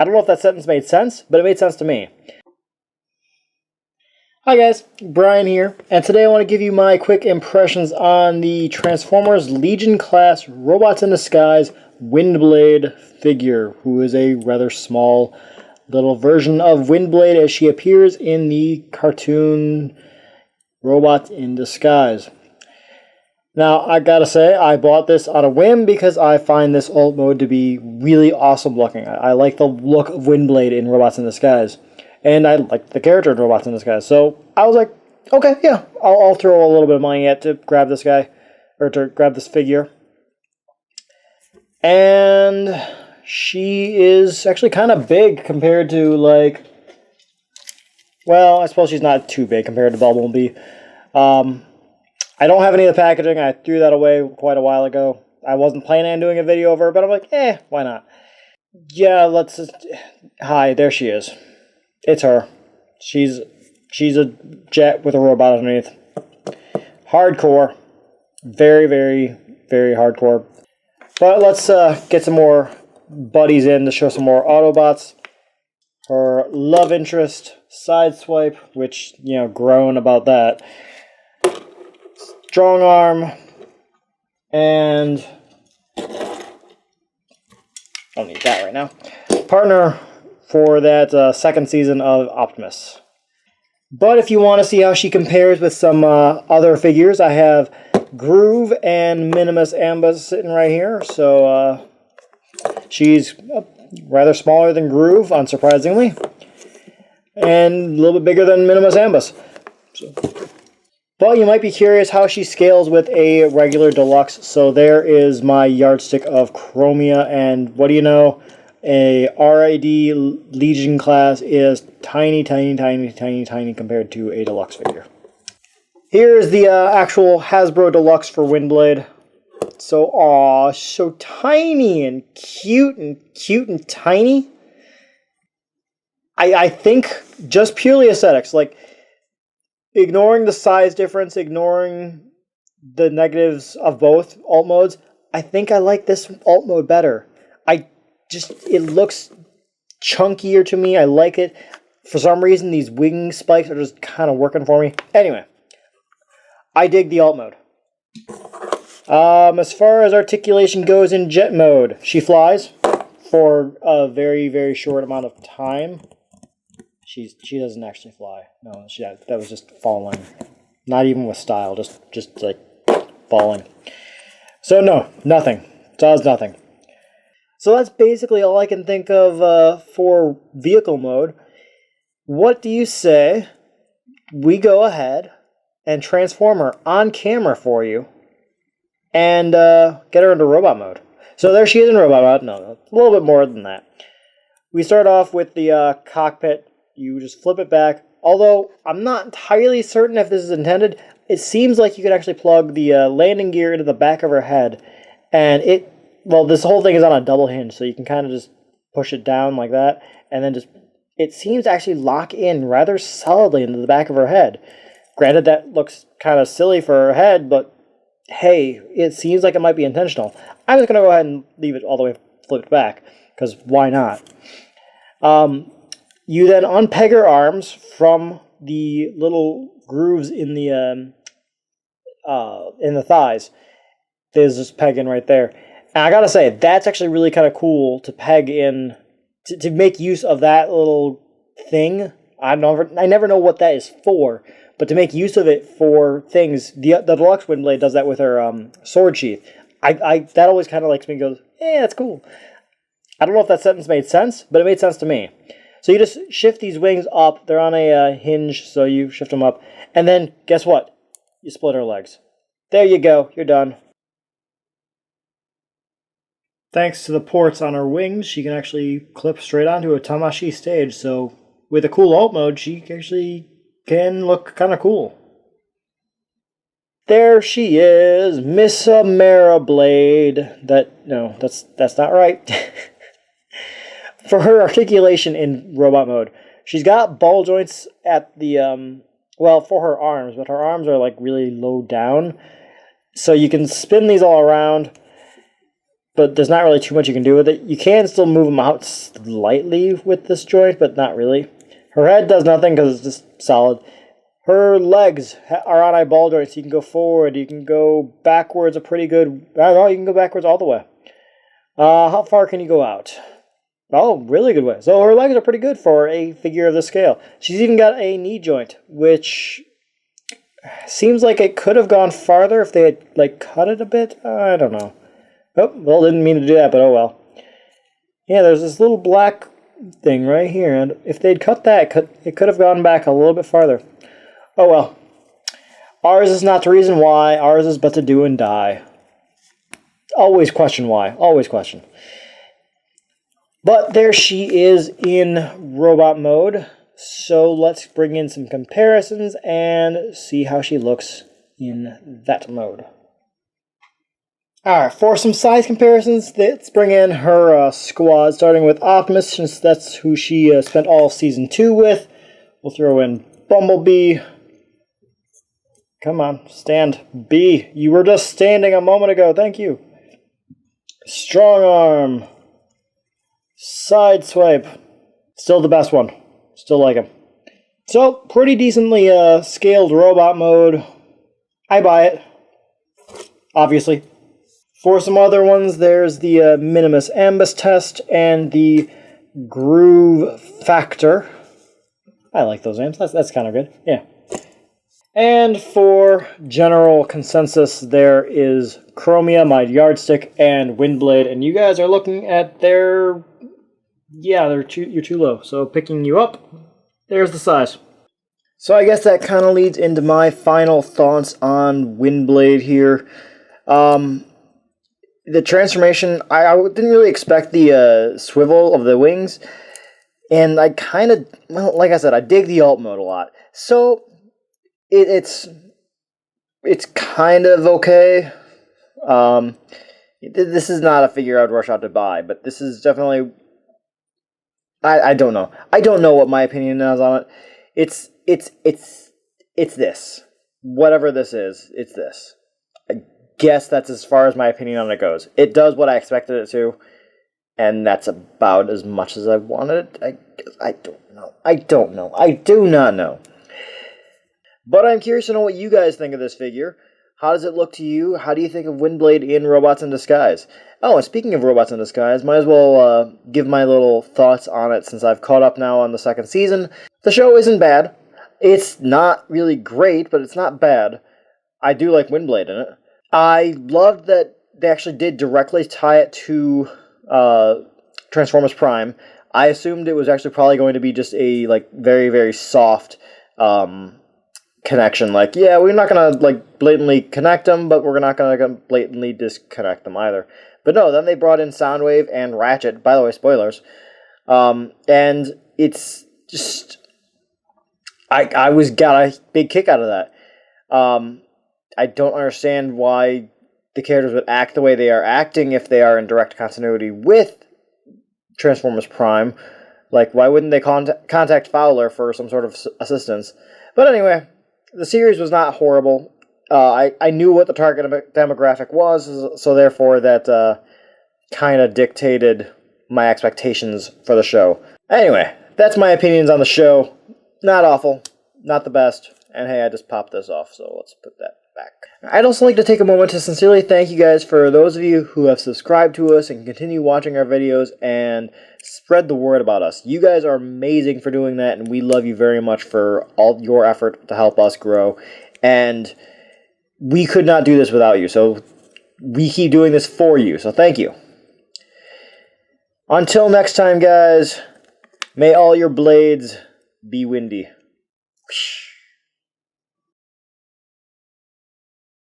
I don't know if that sentence made sense, but it made sense to me. Hi guys, Brian here, and today I want to give you my quick impressions on the Transformers Legion Class Robots in Disguise Windblade figure, who is a rather small little version of Windblade as she appears in the cartoon Robots in Disguise. Now, I gotta say, I bought this on a whim because I find this alt mode to be really awesome looking. I like the look of Windblade in Robots in Disguise. And I like the character in Robots in Disguise. So I was like, okay, yeah, I'll throw a little bit of money at to grab this guy, or to grab this figure. And she is actually kind of big compared to, like, well, I suppose she's not too big compared to Bumblebee. I don't have any of the packaging. I threw that away quite a while ago. I wasn't planning on doing a video of her, but I'm like, why not? Yeah, let's just... Hi, there she is. It's her. She's a jet with a robot underneath. Hardcore. Very, very, very hardcore. But let's get some more buddies in to show some more Autobots. Her love interest, Sideswipe, which, you know, groan about that. Strongarm. And... I don't need that right now. Partner for that second season of Optimus. But if you want to see how she compares with some other figures, I have Groove and Minimus Ambus sitting right here. So she's rather smaller than Groove, unsurprisingly, and a little bit bigger than Minimus Ambus. But you might be curious how she scales with a regular deluxe. So there is my yardstick of Chromia, and what do you know? A RiD Legion class is tiny, tiny, tiny, tiny, tiny compared to a deluxe figure. Here's the actual Hasbro Deluxe for Windblade. So, aw, so tiny and cute and tiny. I think just purely aesthetics, like ignoring the size difference, ignoring the negatives of both alt modes, I think I like this alt mode better. It looks chunkier to me. I like it. For some reason, these wing spikes are just kind of working for me. Anyway, I dig the alt mode. As far as articulation goes in jet mode, she flies for a very, very short amount of time. She doesn't actually fly. No, that was just falling. Not even with style, just like falling. So no, nothing. Does nothing. So that's basically all I can think of for vehicle mode. What do you say we go ahead and transform her on camera for you and get her into robot mode? So there she is in robot mode. No, a little bit more than that. We start off with the cockpit. You just flip it back. Although I'm not entirely certain if this is intended. It seems like you could actually plug the landing gear into the back of her head, and well, this whole thing is on a double hinge, so you can kind of just push it down like that, and then it seems to actually lock in rather solidly into the back of her head. Granted, that looks kind of silly for her head, but hey, it seems like it might be intentional. I'm just going to go ahead and leave it all the way flipped back, because why not? You then unpeg her arms from the little grooves in the thighs. There's this peg in right there. And I gotta say, that's actually really kind of cool to peg in, to make use of that little thing. I never know what that is for, but to make use of it for things, the Deluxe Windblade does that with her sword sheath. That always kind of makes me go, that's cool. I don't know if that sentence made sense, but it made sense to me. So you just shift these wings up. They're on a hinge, so you shift them up. And then, guess what? You split her legs. There you go. You're done. Thanks to the ports on her wings, she can actually clip straight onto a Tamashi stage. So with a cool alt mode, she actually can look kind of cool. There she is, Miss Ameriblade. No, that's not right. For her articulation in robot mode, she's got ball joints at the well, for her arms, but her arms are like really low down, so you can spin these all around. but there's not really too much you can do with it. You can still move them out slightly with this joint, but not really. Her head does nothing because it's just solid. Her legs are on eyeball joints. You can go forward. You can go backwards a pretty good... I don't know, you can go backwards all the way. How far can you go out? Oh, really good way. So her legs are pretty good for a figure of this scale. She's even got a knee joint, which seems like it could have gone farther if they had, like, cut it a bit. I don't know. Oh, well, didn't mean to do that, but oh well. Yeah, there's this little black thing right here, and if they'd cut that, it could have gone back a little bit farther. Oh well. Ours is not the reason why. Ours is but to do and die. Always question why. Always question. But there she is in robot mode. So let's bring in some comparisons and see how she looks in that mode. Alright, for some size comparisons, let's bring in her squad, starting with Optimus, since that's who she spent all Season 2 with. We'll throw in Bumblebee. Come on, stand. B. You were just standing a moment ago, thank you. Strongarm. Sideswipe. Still the best one. Still like him. So, pretty decently scaled robot mode. I buy it. Obviously. For some other ones, there's the Minimus Ambus test and the Groove Factor. I like those names. That's kind of good. Yeah. And for general consensus, there is Chromia, my yardstick, and Windblade. And you guys are looking at their... Yeah, you're too low. So picking you up, there's the size. So I guess that kind of leads into my final thoughts on Windblade here. The transformation, I didn't really expect the swivel of the wings, and I kind of, well, like I said, I dig the alt mode a lot. So it's kind of okay. This is not a figure I'd rush out to buy, but this is definitely, I don't know. I don't know what my opinion is on it. It's this. Whatever this is, it's this. Guess that's as far as my opinion on it goes. It does what I expected it to, and that's about as much as I wanted it. I don't know. I don't know. I do not know. But I'm curious to know what you guys think of this figure. How does it look to you? How do you think of Windblade in Robots in Disguise? Oh, and speaking of Robots in Disguise, might as well give my little thoughts on it since I've caught up now on the second season. The show isn't bad. It's not really great, but it's not bad. I do like Windblade in it. I loved that they actually did directly tie it to Transformers Prime. I assumed it was actually probably going to be just a very, very soft connection. Like, yeah, we're not going to blatantly connect them, but we're not going to blatantly disconnect them either. But no, then they brought in Soundwave and Ratchet. By the way, spoilers. And it's just... I got a big kick out of that. I don't understand why the characters would act the way they are acting if they are in direct continuity with Transformers Prime. Like, why wouldn't they contact Fowler for some sort of assistance? But anyway, the series was not horrible. I knew what the target demographic was, so therefore that kind of dictated my expectations for the show. Anyway, that's my opinions on the show. Not awful, not the best, and hey, I just popped this off, so let's put that back. I'd also like to take a moment to sincerely thank you guys for those of you who have subscribed to us and continue watching our videos and spread the word about us. You guys are amazing for doing that, and we love you very much for all your effort to help us grow. And we could not do this without you, so we keep doing this for you, so thank you. Until next time, guys, may all your blades be windy. Whoosh.